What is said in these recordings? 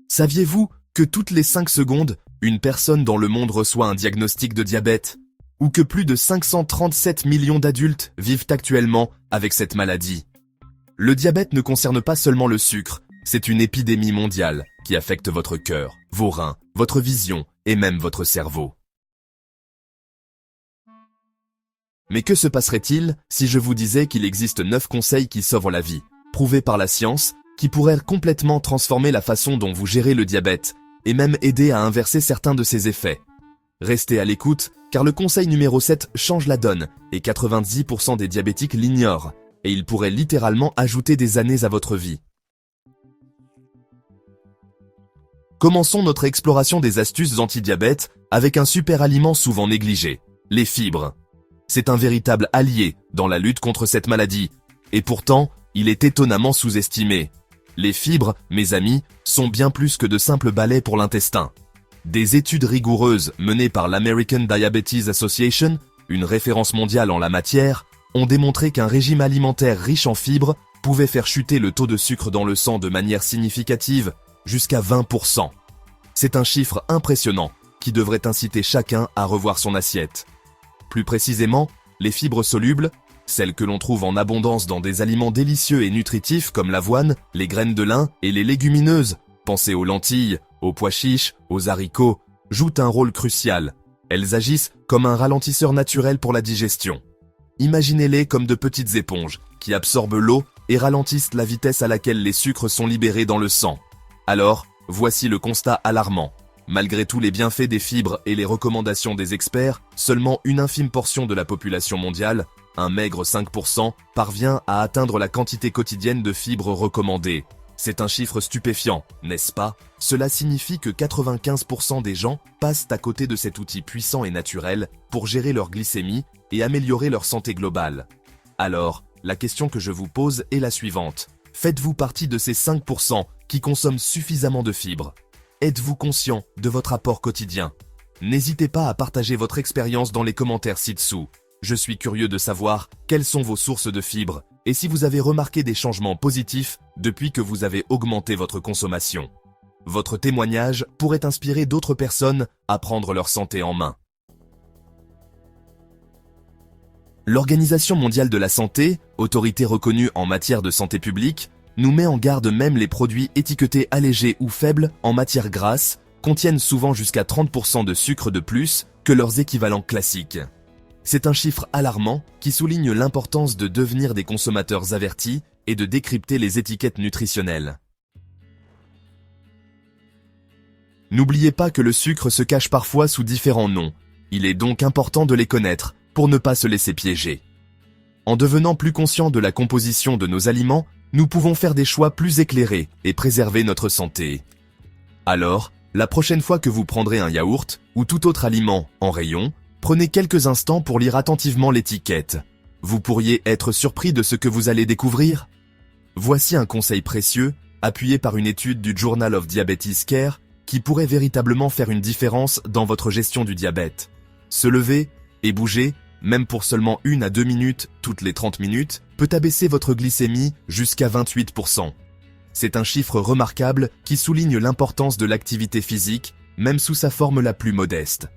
Saviez-vous que toutes les 5 secondes, une personne dans le monde reçoit un diagnostic de diabète? Ou que plus de 537 millions d'adultes vivent actuellement avec cette maladie? Le diabète ne concerne pas seulement le sucre, c'est une épidémie mondiale qui affecte votre cœur, vos reins, votre vision et même votre cerveau. Mais que se passerait-il si je vous disais qu'il existe 9 conseils qui sauvent la vie, prouvés par la science, qui pourraient complètement transformer la façon dont vous gérez le diabète, et même aider à inverser certains de ses effets? Restez à l'écoute, car le conseil numéro 7 change la donne, et 90% des diabétiques l'ignorent, et il pourrait littéralement ajouter des années à votre vie. Commençons notre exploration des astuces anti-diabète avec un super aliment souvent négligé, les fibres. C'est un véritable allié dans la lutte contre cette maladie, et pourtant, il est étonnamment sous-estimé. Les fibres, mes amis, sont bien plus que de simples balais pour l'intestin. Des études rigoureuses menées par l'American Diabetes Association, une référence mondiale en la matière, ont démontré qu'un régime alimentaire riche en fibres pouvait faire chuter le taux de sucre dans le sang de manière significative, jusqu'à 20%. C'est un chiffre impressionnant qui devrait inciter chacun à revoir son assiette. Plus précisément, les fibres solubles, celles que l'on trouve en abondance dans des aliments délicieux et nutritifs comme l'avoine, les graines de lin et les légumineuses, pensez aux lentilles, aux pois chiches, aux haricots, jouent un rôle crucial. Elles agissent comme un ralentisseur naturel pour la digestion. Imaginez-les comme de petites éponges qui absorbent l'eau et ralentissent la vitesse à laquelle les sucres sont libérés dans le sang. Alors, voici le constat alarmant. Malgré tous les bienfaits des fibres et les recommandations des experts, seulement une infime portion de la population mondiale, un maigre 5%, parvient à atteindre la quantité quotidienne de fibres recommandée. C'est un chiffre stupéfiant, n'est-ce pas? Cela signifie que 95% des gens passent à côté de cet outil puissant et naturel pour gérer leur glycémie et améliorer leur santé globale. Alors, la question que je vous pose est la suivante. Faites-vous partie de ces 5% qui consomment suffisamment de fibres? Êtes-vous conscient de votre apport quotidien? N'hésitez pas à partager votre expérience dans les commentaires ci-dessous. Je suis curieux de savoir quelles sont vos sources de fibres et si vous avez remarqué des changements positifs depuis que vous avez augmenté votre consommation. Votre témoignage pourrait inspirer d'autres personnes à prendre leur santé en main. L'Organisation mondiale de la santé, autorité reconnue en matière de santé publique, nous met en garde. Même les produits étiquetés allégés ou faibles en matière grasse contiennent souvent jusqu'à 30% de sucre de plus que leurs équivalents classiques. C'est un chiffre alarmant qui souligne l'importance de devenir des consommateurs avertis et de décrypter les étiquettes nutritionnelles. N'oubliez pas que le sucre se cache parfois sous différents noms. Il est donc important de les connaître pour ne pas se laisser piéger. En devenant plus conscients de la composition de nos aliments, nous pouvons faire des choix plus éclairés et préserver notre santé. Alors, la prochaine fois que vous prendrez un yaourt ou tout autre aliment en rayon, prenez quelques instants pour lire attentivement l'étiquette. Vous pourriez être surpris de ce que vous allez découvrir. Voici un conseil précieux, appuyé par une étude du Journal of Diabetes Care, qui pourrait véritablement faire une différence dans votre gestion du diabète. Se lever et bouger, même pour seulement 1 à 2 minutes toutes les 30 minutes, peut abaisser votre glycémie jusqu'à 28%. C'est un chiffre remarquable qui souligne l'importance de l'activité physique, même sous sa forme la plus modeste.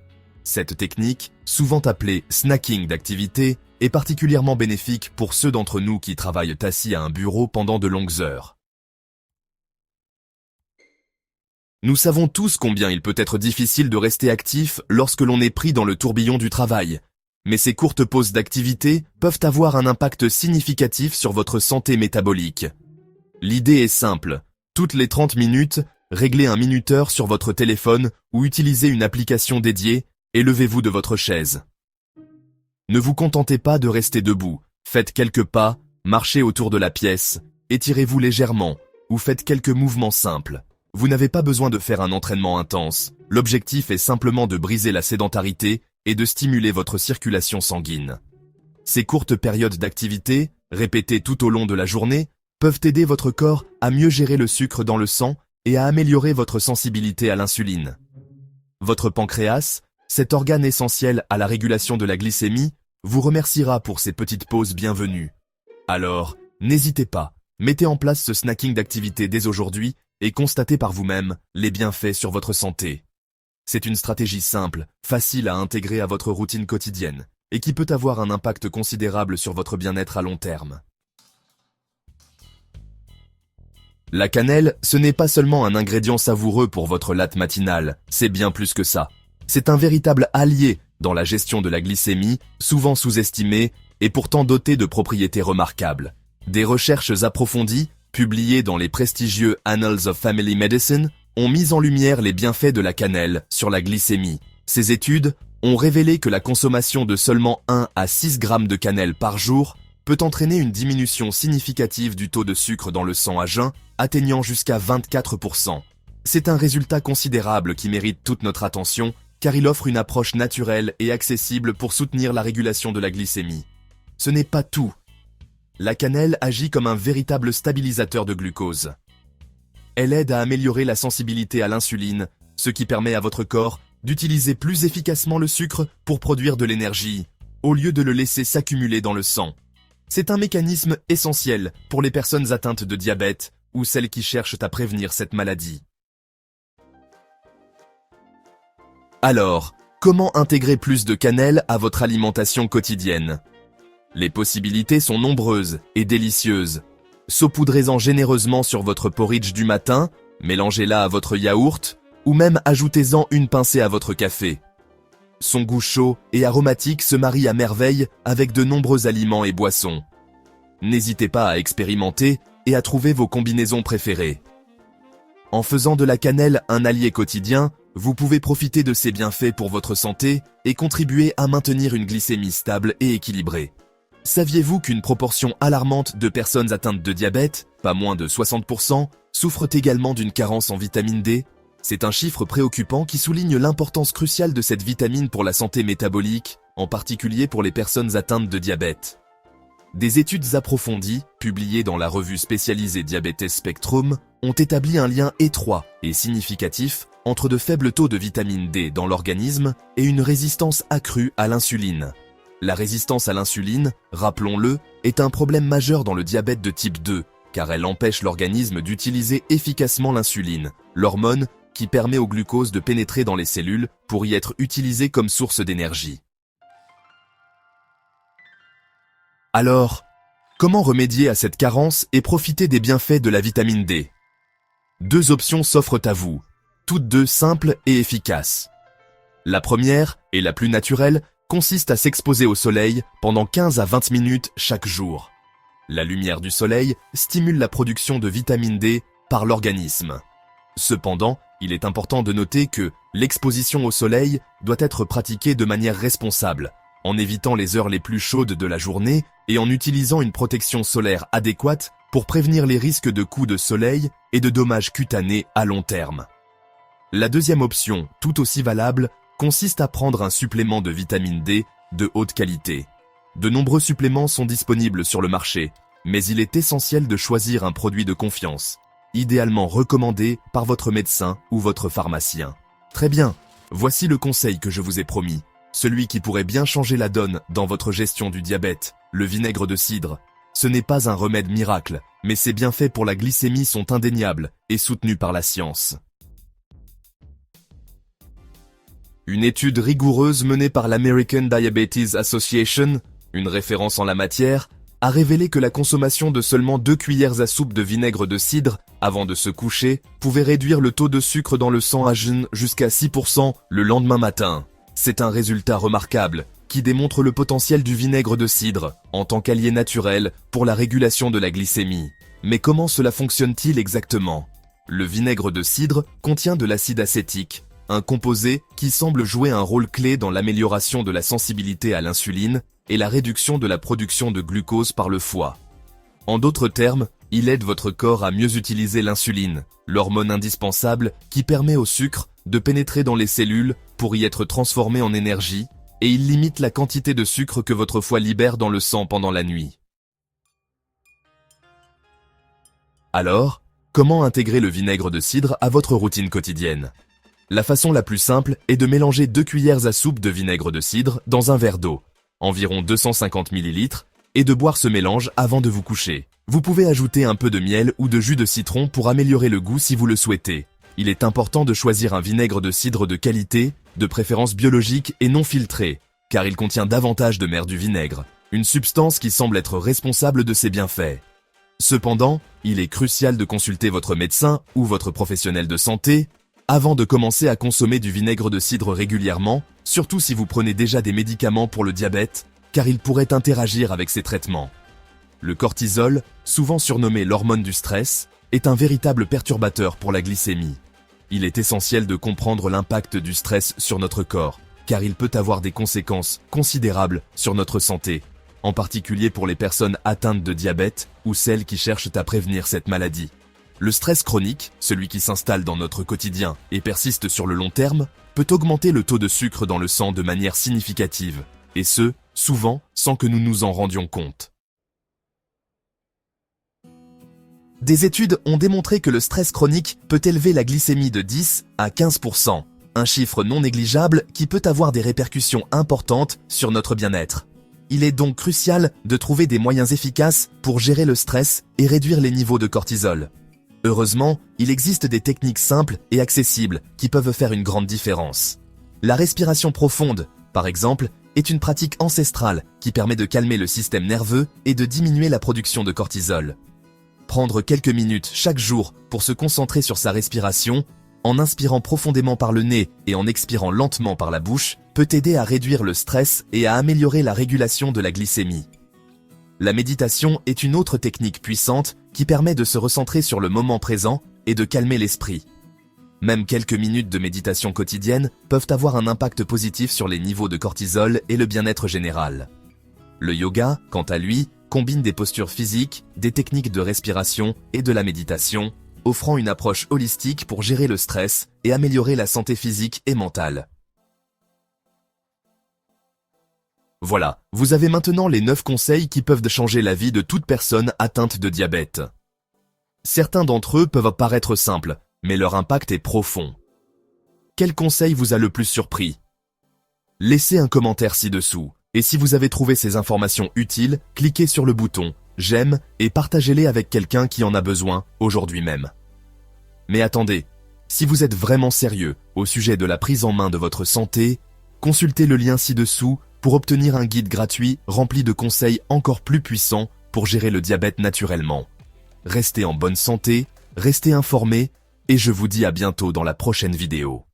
Cette technique, souvent appelée snacking d'activité, est particulièrement bénéfique pour ceux d'entre nous qui travaillent assis à un bureau pendant de longues heures. Nous savons tous combien il peut être difficile de rester actif lorsque l'on est pris dans le tourbillon du travail. Mais ces courtes pauses d'activité peuvent avoir un impact significatif sur votre santé métabolique. L'idée est simple. Toutes les 30 minutes, réglez un minuteur sur votre téléphone ou utilisez une application dédiée et levez-vous de votre chaise. Ne vous contentez pas de rester debout. Faites quelques pas, marchez autour de la pièce, étirez-vous légèrement ou faites quelques mouvements simples. Vous n'avez pas besoin de faire un entraînement intense. L'objectif est simplement de briser la sédentarité et de stimuler votre circulation sanguine. Ces courtes périodes d'activité, répétées tout au long de la journée, peuvent aider votre corps à mieux gérer le sucre dans le sang et à améliorer votre sensibilité à l'insuline. Votre pancréas, cet organe essentiel à la régulation de la glycémie, vous remerciera pour ces petites pauses bienvenues. Alors, n'hésitez pas, mettez en place ce snacking d'activité dès aujourd'hui et constatez par vous-même les bienfaits sur votre santé. C'est une stratégie simple, facile à intégrer à votre routine quotidienne, et qui peut avoir un impact considérable sur votre bien-être à long terme. La cannelle, ce n'est pas seulement un ingrédient savoureux pour votre latte matinale, c'est bien plus que ça. C'est un véritable allié dans la gestion de la glycémie, souvent sous-estimé et pourtant doté de propriétés remarquables. Des recherches approfondies, publiées dans les prestigieux Annals of Family Medicine, ont mis en lumière les bienfaits de la cannelle sur la glycémie. Ces études ont révélé que la consommation de seulement 1 à 6 grammes de cannelle par jour peut entraîner une diminution significative du taux de sucre dans le sang à jeun, atteignant jusqu'à 24%. C'est un résultat considérable qui mérite toute notre attention, car il offre une approche naturelle et accessible pour soutenir la régulation de la glycémie. Ce n'est pas tout. La cannelle agit comme un véritable stabilisateur de glucose. Elle aide à améliorer la sensibilité à l'insuline, ce qui permet à votre corps d'utiliser plus efficacement le sucre pour produire de l'énergie, au lieu de le laisser s'accumuler dans le sang. C'est un mécanisme essentiel pour les personnes atteintes de diabète ou celles qui cherchent à prévenir cette maladie. Alors, comment intégrer plus de cannelle à votre alimentation quotidienne? Les possibilités sont nombreuses et délicieuses. Saupoudrez-en généreusement sur votre porridge du matin, mélangez-la à votre yaourt, ou même ajoutez-en une pincée à votre café. Son goût chaud et aromatique se marie à merveille avec de nombreux aliments et boissons. N'hésitez pas à expérimenter et à trouver vos combinaisons préférées. En faisant de la cannelle un allié quotidien, vous pouvez profiter de ses bienfaits pour votre santé et contribuer à maintenir une glycémie stable et équilibrée. Saviez-vous qu'une proportion alarmante de personnes atteintes de diabète, pas moins de 60%, souffrent également d'une carence en vitamine D? C'est un chiffre préoccupant qui souligne l'importance cruciale de cette vitamine pour la santé métabolique, en particulier pour les personnes atteintes de diabète. Des études approfondies, publiées dans la revue spécialisée Diabetes Spectrum, ont établi un lien étroit et significatif entre de faibles taux de vitamine D dans l'organisme et une résistance accrue à l'insuline. La résistance à l'insuline, rappelons-le, est un problème majeur dans le diabète de type 2, car elle empêche l'organisme d'utiliser efficacement l'insuline, l'hormone qui permet au glucose de pénétrer dans les cellules pour y être utilisé comme source d'énergie. Alors, comment remédier à cette carence et profiter des bienfaits de la vitamine D? Deux options s'offrent à vous, toutes deux simples et efficaces. La première, et la plus naturelle, consiste à s'exposer au soleil pendant 15 à 20 minutes chaque jour. La lumière du soleil stimule la production de vitamine D par l'organisme. Cependant, il est important de noter que l'exposition au soleil doit être pratiquée de manière responsable, en évitant les heures les plus chaudes de la journée et en utilisant une protection solaire adéquate pour prévenir les risques de coups de soleil et de dommages cutanés à long terme. La deuxième option, tout aussi valable, consiste à prendre un supplément de vitamine D de haute qualité. De nombreux suppléments sont disponibles sur le marché, mais il est essentiel de choisir un produit de confiance, idéalement recommandé par votre médecin ou votre pharmacien. Très bien, voici le conseil que je vous ai promis, celui qui pourrait bien changer la donne dans votre gestion du diabète, le vinaigre de cidre. Ce n'est pas un remède miracle, mais ses bienfaits pour la glycémie sont indéniables et soutenus par la science. Une étude rigoureuse menée par l'American Diabetes Association, une référence en la matière, a révélé que la consommation de seulement 2 cuillères à soupe de vinaigre de cidre avant de se coucher pouvait réduire le taux de sucre dans le sang à jeun jusqu'à 6% le lendemain matin. C'est un résultat remarquable qui démontre le potentiel du vinaigre de cidre en tant qu'allié naturel pour la régulation de la glycémie. Mais comment cela fonctionne-t-il exactement? Le vinaigre de cidre contient de l'acide acétique, un composé qui semble jouer un rôle clé dans l'amélioration de la sensibilité à l'insuline et la réduction de la production de glucose par le foie. En d'autres termes, il aide votre corps à mieux utiliser l'insuline, l'hormone indispensable qui permet au sucre de pénétrer dans les cellules pour y être transformé en énergie, et il limite la quantité de sucre que votre foie libère dans le sang pendant la nuit. Alors, comment intégrer le vinaigre de cidre à votre routine quotidienne? La façon la plus simple est de mélanger 2 cuillères à soupe de vinaigre de cidre dans un verre d'eau, environ 250 ml, et de boire ce mélange avant de vous coucher. Vous pouvez ajouter un peu de miel ou de jus de citron pour améliorer le goût si vous le souhaitez. Il est important de choisir un vinaigre de cidre de qualité, de préférence biologique et non filtré, car il contient davantage de mer du vinaigre, une substance qui semble être responsable de ses bienfaits. Cependant, il est crucial de consulter votre médecin ou votre professionnel de santé avant de commencer à consommer du vinaigre de cidre régulièrement, surtout si vous prenez déjà des médicaments pour le diabète, car il pourrait interagir avec ces traitements. Le cortisol, souvent surnommé l'hormone du stress, est un véritable perturbateur pour la glycémie. Il est essentiel de comprendre l'impact du stress sur notre corps, car il peut avoir des conséquences considérables sur notre santé, en particulier pour les personnes atteintes de diabète ou celles qui cherchent à prévenir cette maladie. Le stress chronique, celui qui s'installe dans notre quotidien et persiste sur le long terme, peut augmenter le taux de sucre dans le sang de manière significative, et ce, souvent sans que nous nous en rendions compte. Des études ont démontré que le stress chronique peut élever la glycémie de 10 à 15%, un chiffre non négligeable qui peut avoir des répercussions importantes sur notre bien-être. Il est donc crucial de trouver des moyens efficaces pour gérer le stress et réduire les niveaux de cortisol. Heureusement, il existe des techniques simples et accessibles qui peuvent faire une grande différence. La respiration profonde, par exemple, est une pratique ancestrale qui permet de calmer le système nerveux et de diminuer la production de cortisol. Prendre quelques minutes chaque jour pour se concentrer sur sa respiration, en inspirant profondément par le nez et en expirant lentement par la bouche, peut aider à réduire le stress et à améliorer la régulation de la glycémie. La méditation est une autre technique puissante qui permet de se recentrer sur le moment présent et de calmer l'esprit. Même quelques minutes de méditation quotidienne peuvent avoir un impact positif sur les niveaux de cortisol et le bien-être général. Le yoga, quant à lui, combine des postures physiques, des techniques de respiration et de la méditation, offrant une approche holistique pour gérer le stress et améliorer la santé physique et mentale. Voilà, vous avez maintenant les 9 conseils qui peuvent changer la vie de toute personne atteinte de diabète. Certains d'entre eux peuvent paraître simples, mais leur impact est profond. Quel conseil vous a le plus surpris? Laissez un commentaire ci-dessous, et si vous avez trouvé ces informations utiles, cliquez sur le bouton « J'aime » et partagez-les avec quelqu'un qui en a besoin aujourd'hui même. Mais attendez, si vous êtes vraiment sérieux au sujet de la prise en main de votre santé, consultez le lien ci-dessous pour obtenir un guide gratuit rempli de conseils encore plus puissants pour gérer le diabète naturellement. Restez en bonne santé, restez informés, et je vous dis à bientôt dans la prochaine vidéo.